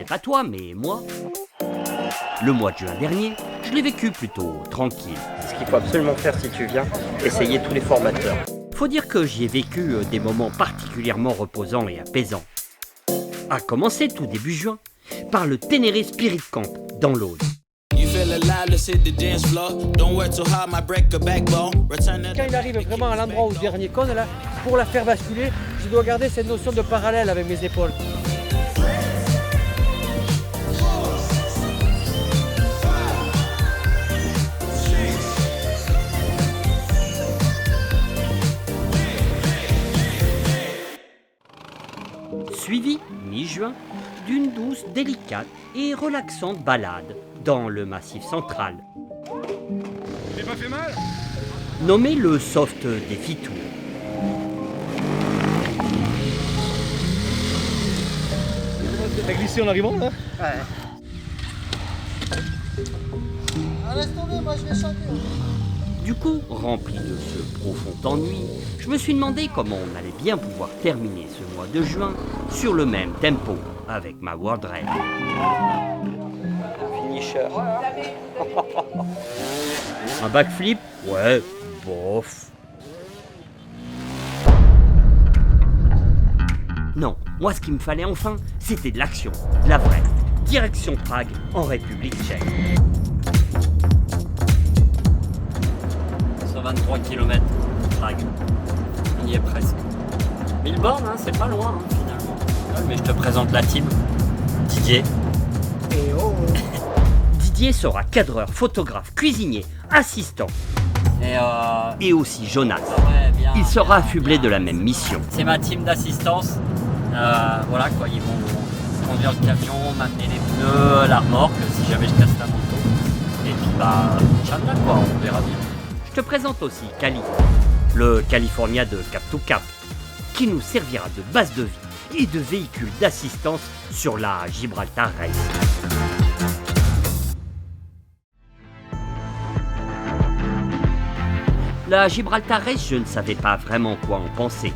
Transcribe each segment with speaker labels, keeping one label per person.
Speaker 1: sais pas toi, mais moi, le mois de juin dernier, je l'ai vécu plutôt tranquille.
Speaker 2: Ce qu'il faut absolument faire si tu viens, essayer tous les formateurs.
Speaker 1: Faut dire que j'y ai vécu des moments particulièrement reposants et apaisants. A commencer tout début juin par le Ténéré Spirit Camp dans l'Aude.
Speaker 3: Quand il arrive vraiment à l'endroit au dernier cône, là, pour la faire basculer, je dois garder cette notion de parallèle avec mes épaules.
Speaker 1: Suivi, mi-juin, d'une douce, délicate et relaxante balade dans le Massif central.
Speaker 4: T'es pas fait mal?
Speaker 1: Nommé le Soft Défi Tour.
Speaker 4: T'as glissé en arrivant là?
Speaker 3: Laisse tomber, moi je vais chanter.
Speaker 1: Du coup, rempli de ce profond ennui, je me suis demandé comment on allait bien pouvoir terminer ce mois de juin sur le même tempo avec ma World Raid.
Speaker 2: Finisher.
Speaker 1: Un backflip? Ouais, bof. Non, moi ce qu'il me fallait enfin, c'était de l'action, de la vraie. Direction Prague, en République tchèque. 123 km, Prague. On y est presque. 1000 bornes, hein, c'est pas loin hein, finalement. Ouais, mais je te présente la team. Didier. Didier sera cadreur, photographe, cuisinier, assistant. Et aussi Jonas.
Speaker 5: Ouais, bien,
Speaker 1: Il sera
Speaker 5: bien,
Speaker 1: affublé
Speaker 5: bien.
Speaker 1: de la même mission.
Speaker 5: C'est ma team d'assistance. Voilà quoi, ils vont conduire le camion, m'amener les pneus, la remorque si jamais je casse la moto. Et puis bah, Inch'Allah quoi, on verra bien.
Speaker 1: Je te présente aussi Cali, le California de Cap to Cap, qui nous servira de base de vie et de véhicule d'assistance sur la Gibraltar Race. La Gibraltar Race, je ne savais pas vraiment quoi en penser.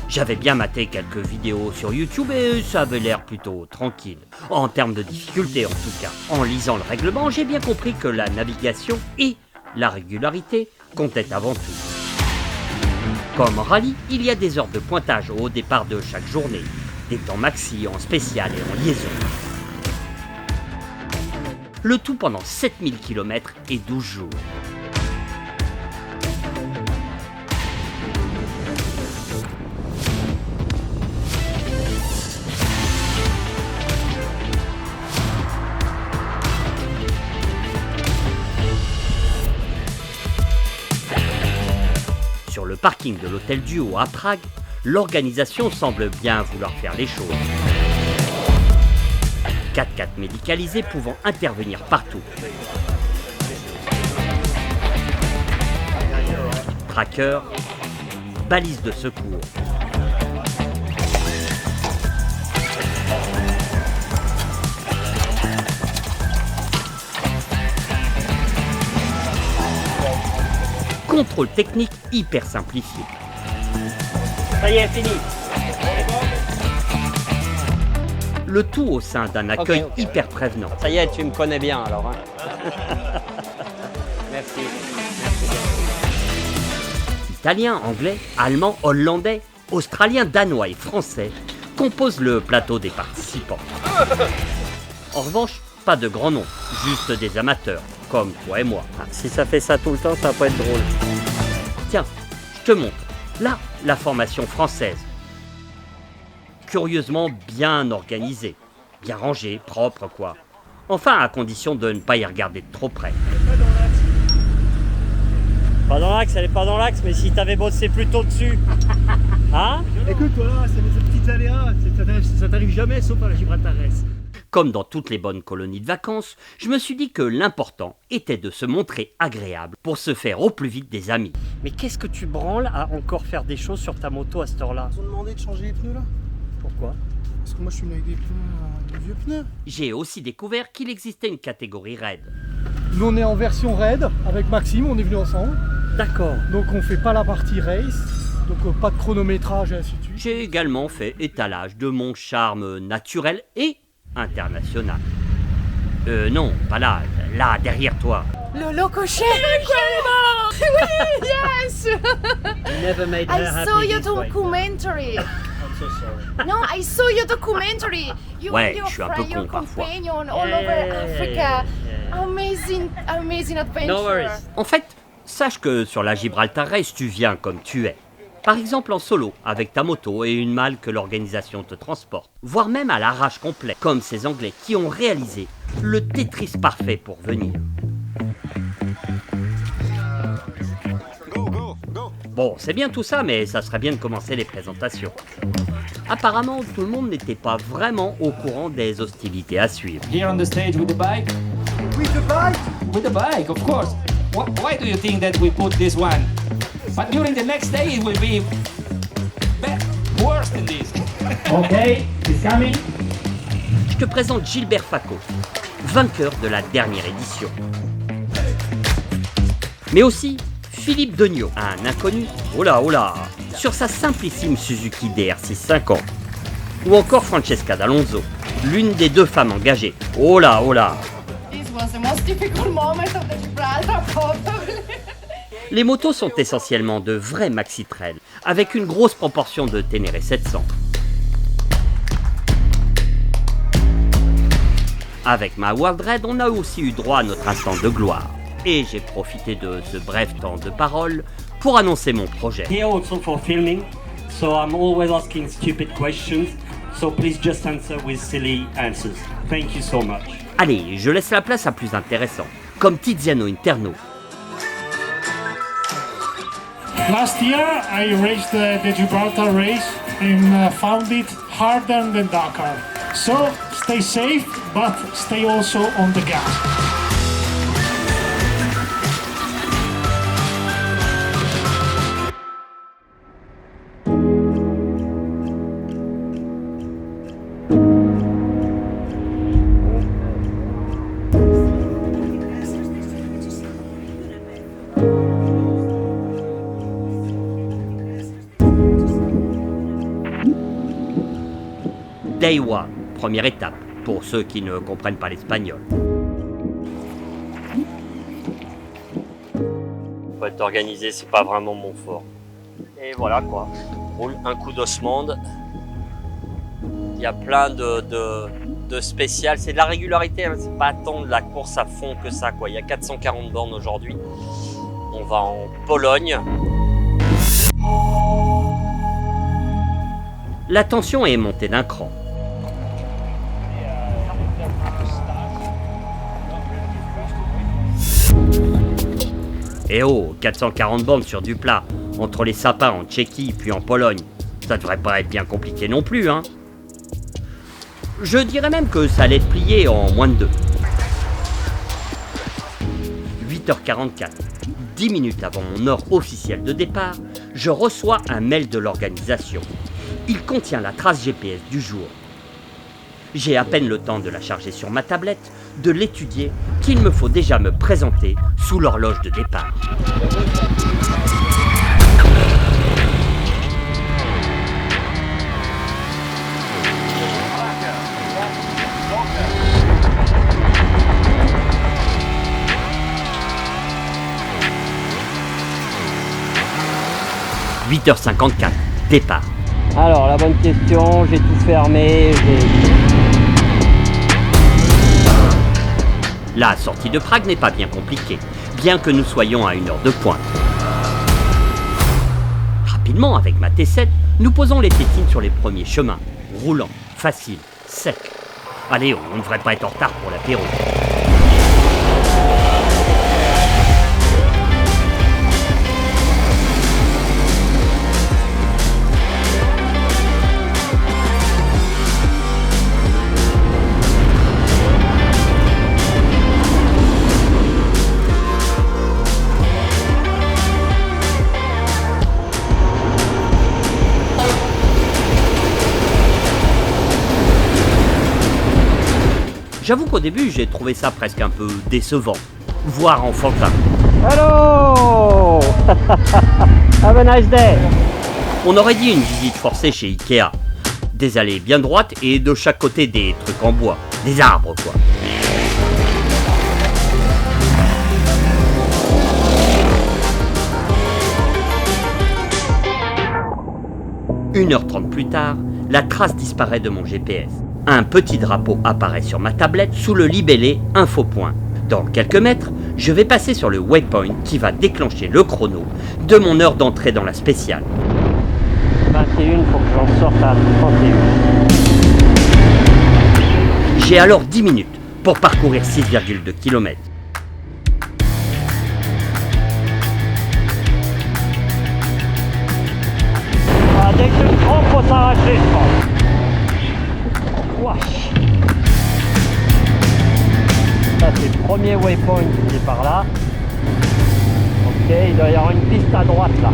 Speaker 1: J'avais bien maté quelques vidéos sur YouTube et ça avait l'air plutôt tranquille. En termes de difficulté en tout cas. En lisant le règlement, j'ai bien compris que la navigation et la régularité comptaient avant tout. Comme en rallye, il y a des heures de pointage au départ de chaque journée, des temps maxi en spécial et en liaison. Le tout pendant 7000 km et 12 jours. Sur le parking de l'hôtel Duo à Prague, l'organisation semble bien vouloir faire les choses. 4x4 médicalisés pouvant intervenir partout. Tracker, balises de secours. Contrôle technique hyper simplifié.
Speaker 2: Ça y est, fini.
Speaker 1: Le tout au sein d'un accueil hyper prévenant.
Speaker 2: Ça y est, tu me connais bien alors. Hein. Merci.
Speaker 1: Italien, anglais, allemand, hollandais, australien, danois et français composent le plateau des participants. En revanche, pas de grands noms, juste des amateurs, comme toi et moi.
Speaker 2: Si ça fait ça tout le temps, ça va pas être drôle.
Speaker 1: Tiens, je te montre. Là, la formation française. Curieusement bien organisée, bien rangée, propre quoi. Enfin, à condition de ne pas y regarder de trop près.
Speaker 5: Pas dans l'axe, elle est pas dans l'axe, mais si t'avais bossé plus tôt dessus. Hein?
Speaker 4: Écoute, voilà, c'est des petites aléas, ça t'arrive jamais sauf à la Gibraltar Race.
Speaker 1: Comme dans toutes les bonnes colonies de vacances, je me suis dit que l'important était de se montrer agréable pour se faire au plus vite des amis.
Speaker 5: Mais qu'est-ce que tu branles à encore faire des choses sur ta moto à cette heure-là?
Speaker 6: Ils ont demandé de changer les pneus là.
Speaker 5: Pourquoi?
Speaker 6: Parce que moi je suis venu avec des pneus, des vieux pneus.
Speaker 1: J'ai aussi découvert qu'il existait une catégorie raid.
Speaker 6: Nous on est en version raid avec Maxime, on est venus ensemble.
Speaker 5: D'accord.
Speaker 6: Donc on fait pas la partie race, donc pas de chronométrage et ainsi de suite.
Speaker 1: J'ai également fait étalage de mon charme naturel et international. Non, pas là, là, derrière toi.
Speaker 7: Le loco chef! Yes!
Speaker 4: You never made her
Speaker 7: I
Speaker 4: happy
Speaker 7: saw your
Speaker 4: this way.
Speaker 7: documentary.
Speaker 4: I'm so sorry.
Speaker 7: No, I saw your documentary. You
Speaker 1: Ouais,
Speaker 7: and your
Speaker 1: je suis un peu
Speaker 7: friend, your
Speaker 1: con parfois.
Speaker 7: companion all over Africa. Amazing, amazing adventure.
Speaker 4: No worries.
Speaker 1: En fait, sache que sur la Gibraltar Race, tu viens comme tu es. Par exemple en solo, avec ta moto et une malle que l'organisation te transporte. Voire même à l'arrache complet, comme ces Anglais qui ont réalisé le Tetris parfait pour venir. Bon, c'est bien tout ça, mais ça serait bien de commencer les présentations. Apparemment, tout le monde n'était pas vraiment au courant des hostilités à suivre.
Speaker 8: Here on the stage with the bike? With the bike? With the bike, of course. Why do you think that we put this one? But during the next day it will be worse than this. Okay, it's coming.
Speaker 1: Je te présente Gilbert Facco, vainqueur de la dernière édition. Mais aussi Philippe Degnaud, un inconnu, oh là, sur sa simplissime Suzuki DR650. Ou encore Francesca D'Alonso, l'une des deux femmes engagées, oh là.
Speaker 7: This was the most difficult moment of the Gibraltar probably.
Speaker 1: Les motos sont essentiellement de vrais maxi-trail, avec une grosse proportion de Ténéré 700. Avec ma World Raid, on a aussi eu droit à notre instant de gloire. Et j'ai profité de ce bref temps de parole pour annoncer mon projet.
Speaker 9: Here also for filming, so I'm always asking stupid questions, so please just answer with silly answers. Thank you so much.
Speaker 1: Allez, je laisse la place à plus intéressant, comme Tiziano Interno.
Speaker 10: Last year I raced the Gibraltar race and found it harder than Dakar. So stay safe, but stay also on the gas.
Speaker 1: Day One, première étape, pour ceux qui ne comprennent pas l'espagnol.
Speaker 5: Faut être organisé, c'est pas vraiment mon fort. Et voilà quoi, roule un coup d'osmande. Il y a plein de spéciales, c'est de la régularité, hein. C'est pas tant de la course à fond que ça quoi. Il y a 440 bornes aujourd'hui. On va en Pologne.
Speaker 1: La tension est montée d'un cran. Et oh, 440 bornes sur du plat, entre les sapins en Tchéquie puis en Pologne, ça devrait pas être bien compliqué non plus, hein. Je dirais même que ça allait être plié en moins de 2. 8h44, 10 minutes avant mon heure officielle de départ, je reçois un mail de l'organisation. Il contient la trace GPS du jour. J'ai à peine le temps de la charger sur ma tablette, de l'étudier, qu'il me faut déjà me présenter sous l'horloge de départ. « 8h54, départ. »
Speaker 2: Alors, la bonne question, j'ai tout fermé,
Speaker 1: La sortie de Prague n'est pas bien compliquée, bien que nous soyons à 1 heure de pointe. Rapidement, avec ma T7, nous posons les tétines sur les premiers chemins. Roulant, facile, sec. Allez, on ne devrait pas être en retard pour l'apéro. J'avoue qu'au début, j'ai trouvé ça presque un peu décevant, voire enfantin.
Speaker 2: Hello! Have a nice day!
Speaker 1: On aurait dit une visite forcée chez Ikea. Des allées bien droites et de chaque côté des trucs en bois. Des arbres, quoi. Une heure 30 plus tard, la trace disparaît de mon GPS. Un petit drapeau apparaît sur ma tablette sous le libellé Infopoint. Dans quelques mètres, je vais passer sur le waypoint qui va déclencher le chrono de mon heure d'entrée dans la spéciale.
Speaker 2: 21, faut que j'en sorte à 31.
Speaker 1: J'ai alors 10 minutes pour parcourir 6,2 km.
Speaker 2: Ah, dès que tu te trompes, faut s'arracher, je pense. Wesh. Ça, c'est le premier waypoint qui est par là. Ok, il doit y avoir une piste à droite là.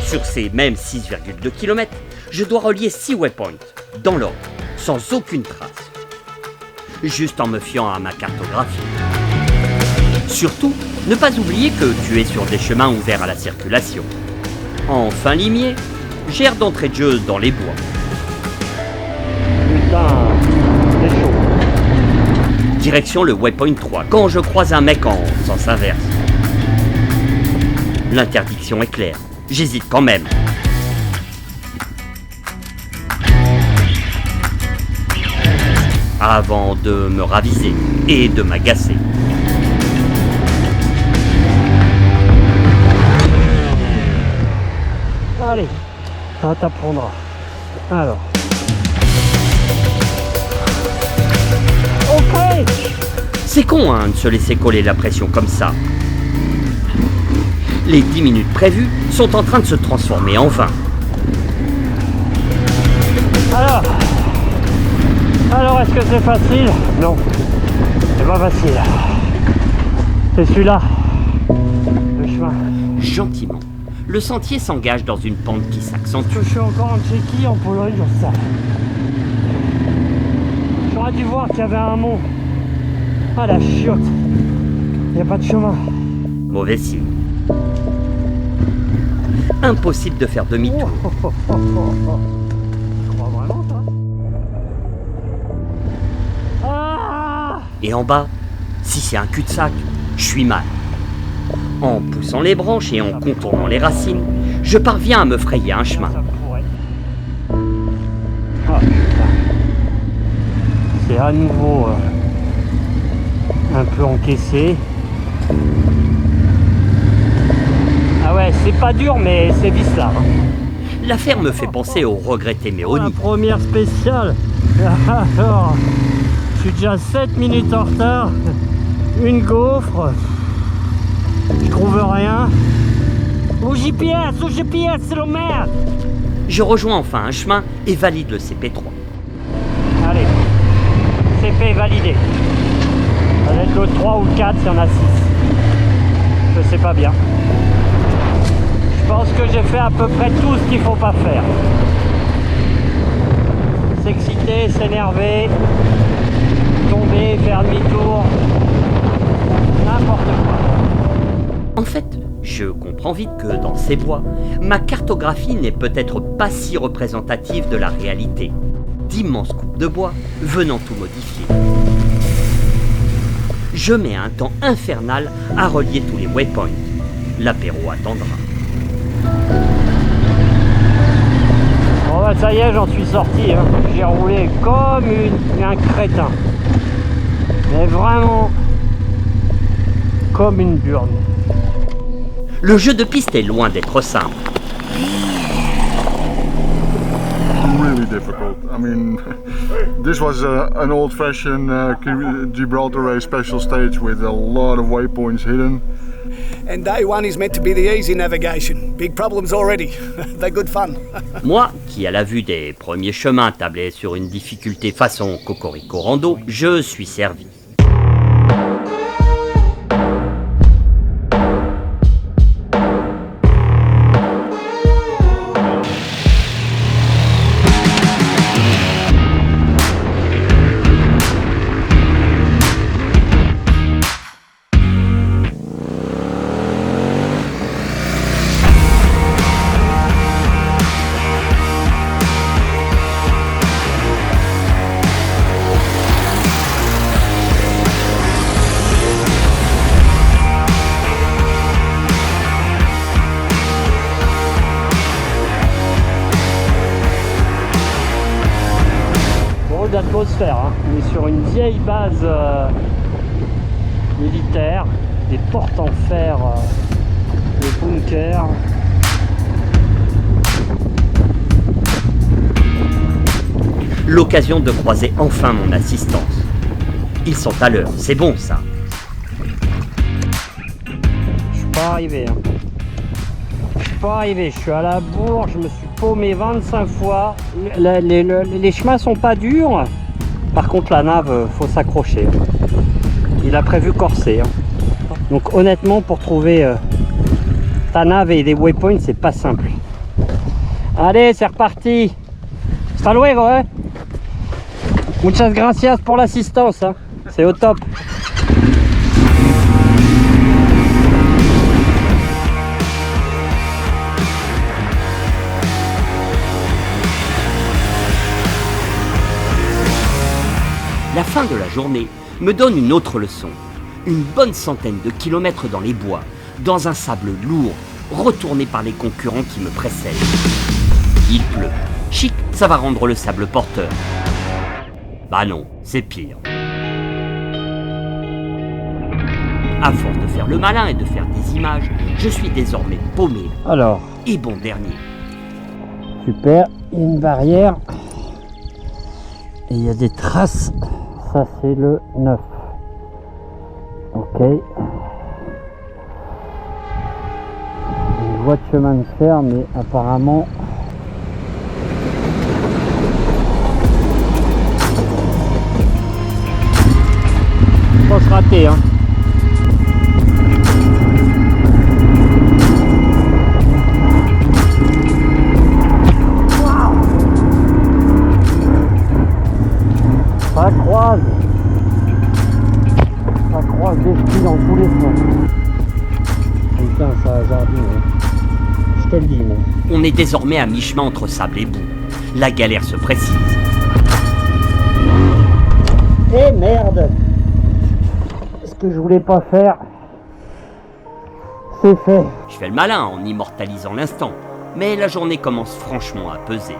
Speaker 1: Sur ces mêmes 6,2 km, je dois relier 6 waypoints, dans l'ordre, sans aucune trace. Juste en me fiant à ma cartographie. Surtout, ne pas oublier que tu es sur des chemins ouverts à la circulation. En fin limier, j'ai air d'entrée de jeu dans les bois.
Speaker 2: Putain, c'est chaud.
Speaker 1: Direction le waypoint 3, quand je croise un mec en sens inverse. L'interdiction est claire, j'hésite quand même. Avant de me raviser et de m'agacer.
Speaker 2: Allez, ça t'apprendra. Alors. Ok.
Speaker 1: C'est con hein, de se laisser coller la pression comme ça. Les 10 minutes prévues sont en train de se transformer en 20.
Speaker 2: Alors est-ce que c'est facile? Non, c'est pas facile. C'est celui-là, le chemin.
Speaker 1: Gentiment, le sentier s'engage dans une pente qui s'accentue.
Speaker 2: Je suis encore en Tchéquie, en Pologne, j'en sais. J'aurais dû voir qu'il y avait un mont. Ah la chiotte, il n'y a pas de chemin.
Speaker 1: Mauvais signe. Impossible de faire demi-tour.
Speaker 2: Tu crois vraiment ça? Ah!
Speaker 1: Et en bas, si c'est un cul-de-sac, je suis mal. En poussant les branches et en contournant les racines, je parviens à me frayer un chemin.
Speaker 2: Ça pourrait. Ah putain. C'est à nouveau un peu encaissé. Ah ouais, c'est pas dur, mais c'est bizarre.
Speaker 1: L'affaire me fait penser au regretté
Speaker 2: La
Speaker 1: Méoni.
Speaker 2: première spéciale. Alors, je suis déjà 7 minutes en retard. Une gaufre. Je trouve rien. Au GPS, c'est la merde.
Speaker 1: Je rejoins enfin un chemin et valide le CP3.
Speaker 2: Allez, CP validé. Ça va être le 3 ou le 4, il y en a 6. Je sais pas bien. Je pense que j'ai fait à peu près tout ce qu'il faut pas faire. S'exciter, s'énerver, tomber, faire demi-tour, n'importe quoi.
Speaker 1: En fait, je comprends vite que dans ces bois, ma cartographie n'est peut-être pas si représentative de la réalité. D'immenses coupes de bois venant tout modifier. Je mets un temps infernal à relier tous les waypoints. L'apéro attendra.
Speaker 2: Bon bah ça y est, j'en suis sorti. Hein. J'ai roulé comme un crétin. Mais vraiment comme une burne.
Speaker 1: Le jeu de piste est loin d'être simple.
Speaker 11: Really difficult. I mean, this was an old-fashioned Gibraltar race special stage with a lot of waypoints hidden.
Speaker 12: And day one is meant to be the easy navigation. Big problems already. They're good fun.
Speaker 1: Moi, qui à la vue des premiers chemins tablais sur une difficulté façon Cocorico Rando, je suis servi.
Speaker 2: d'atmosphère. Hein. On est sur une vieille base militaire, des portes en fer, des bunkers.
Speaker 1: L'occasion de croiser enfin mon assistance. Ils sont à l'heure, c'est bon ça.
Speaker 2: Je suis pas arrivé. Hein. Je suis pas arrivé, je suis à la bourre, je me suis paumé 25 fois. Les chemins sont pas durs. Par contre la nave, faut s'accrocher. Il a prévu corser. Hein. Donc honnêtement, pour trouver ta nave et des waypoints, c'est pas simple. Allez, c'est reparti. Hasta luego, hein. Muchas gracias pour l'assistance, hein. C'est au top.
Speaker 1: La fin de la journée me donne une autre leçon. Une bonne centaine de kilomètres dans les bois, dans un sable lourd, retourné par les concurrents qui me précèdent. Il pleut. Chic, ça va rendre le sable porteur. Bah non, c'est pire. À force de faire le malin et de faire des images, je suis désormais paumé.
Speaker 2: Alors.
Speaker 1: Et bon dernier.
Speaker 2: Super, il y a une barrière. Et il y a des traces. Ça c'est le 9. Ok. Une voie de chemin de fer, mais apparemment... Faut se rater, hein. Ça croise des skis dans tous les sens. Putain, ça a jardin, hein. Je te le dis, moi.
Speaker 1: On est désormais à mi-chemin entre sable et boue. La galère se précise.
Speaker 2: Eh merde! Ce que je voulais pas faire, c'est fait.
Speaker 1: Je fais le malin en immortalisant l'instant, mais la journée commence franchement à peser.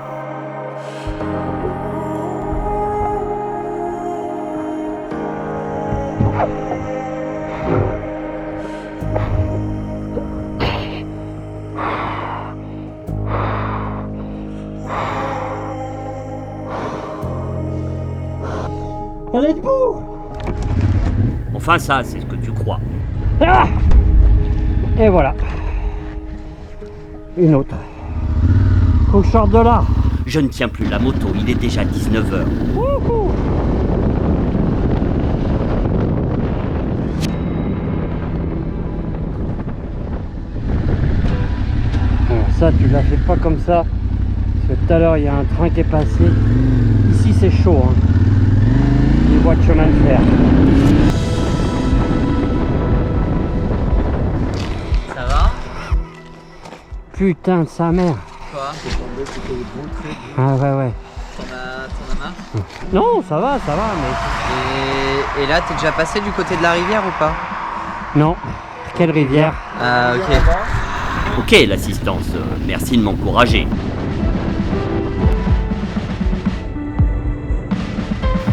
Speaker 2: On est debout!
Speaker 1: Enfin ça, c'est ce que tu crois.
Speaker 2: Ah! Et voilà. Une autre. Faut que je sorte de là.
Speaker 1: Je ne tiens plus la moto, il est déjà 19h.
Speaker 2: Wouhou! Ça, tu la fais pas comme ça. Parce que tout à l'heure, il y a un train qui est passé. Ici, c'est chaud. Hein. Les voies de chemin de fer.
Speaker 13: Ça va?
Speaker 2: Putain de sa mère.
Speaker 13: Quoi?
Speaker 2: Ah ouais.
Speaker 13: T'en as marre?
Speaker 2: Non, ça va, mais...
Speaker 13: Et là, t'es déjà passé du côté de la rivière ou pas?
Speaker 2: Non. Quelle rivière?
Speaker 13: Ah, ok.
Speaker 1: Ok, l'assistance, merci de m'encourager.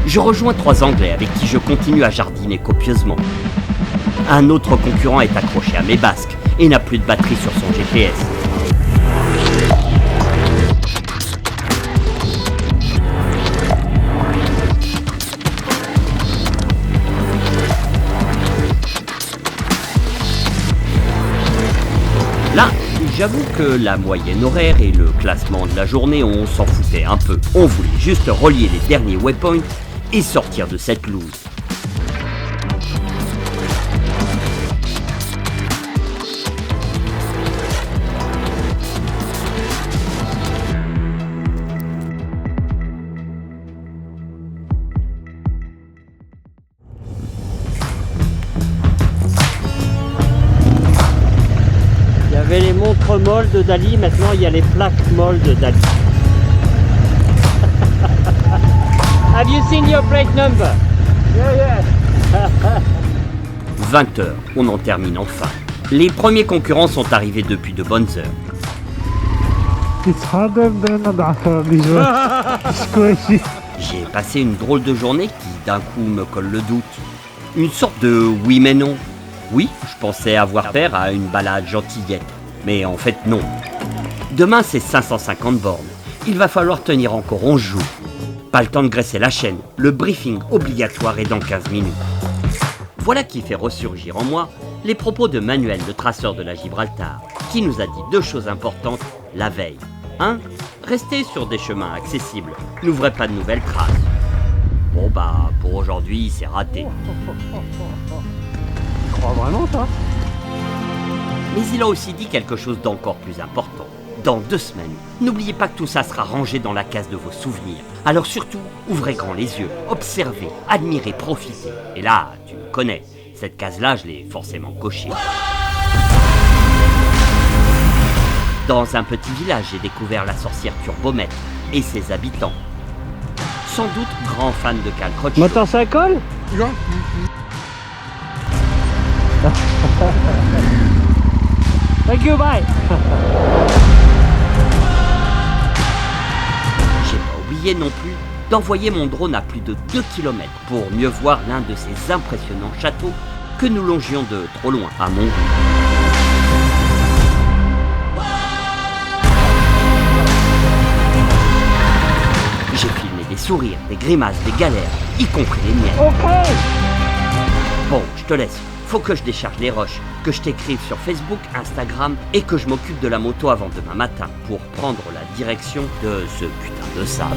Speaker 1: Je rejoins 3 Anglais avec qui je continue à jardiner copieusement. Un autre concurrent est accroché à mes basques et n'a plus de batterie sur son GPS. Là, j'avoue que la moyenne horaire et le classement de la journée, on s'en foutait un peu. On voulait juste relier les derniers waypoints et sortir de cette loose.
Speaker 2: Il y avait les montres molles de Dali, maintenant il y a les plaques molles de Dali. Have you seen your plate number? Yeah.
Speaker 1: 20h, on en termine enfin. Les premiers concurrents sont arrivés depuis de bonnes heures.
Speaker 10: It's harder than a Dakar, this one. It's crazy.
Speaker 1: J'ai passé une drôle de journée qui d'un coup me colle le doute. Une sorte de oui mais non. Oui, je pensais avoir affaire à une balade gentillette, mais en fait non. Demain c'est 550 bornes. Il va falloir tenir encore 11 jours. Pas le temps de graisser la chaîne, le briefing obligatoire est dans 15 minutes. Voilà qui fait ressurgir en moi les propos de Manuel, le traceur de la Gibraltar, qui nous a dit 2 choses importantes la veille. 1. Rester sur des chemins accessibles, n'ouvrez pas de nouvelles traces. Bon bah, pour aujourd'hui, c'est raté.
Speaker 2: Tu crois vraiment ça?
Speaker 1: Mais il a aussi dit quelque chose d'encore plus important. Dans 2 semaines, n'oubliez pas que tout ça sera rangé dans la case de vos souvenirs. Alors surtout, ouvrez grand les yeux, observez, admirez, profitez. Et là, tu me connais, cette case-là, je l'ai forcément cochée. Dans un petit village, j'ai découvert la sorcière Turbomètre et ses habitants. Sans doute grand fan de Cal Crutchlow.
Speaker 2: Moteur ça colle? Thank you, bye.
Speaker 1: J'ai pas oublié non plus d'envoyer mon drone à plus de 2 km pour mieux voir l'un de ces impressionnants châteaux que nous longions de trop loin à mon goût. J'ai filmé des sourires, des grimaces, des galères, y compris les miennes.
Speaker 2: Ok.
Speaker 1: Bon, je te laisse. Faut que je décharge les roches, que je t'écrive sur Facebook, Instagram et que je m'occupe de la moto avant demain matin pour prendre la direction de ce putain de sable.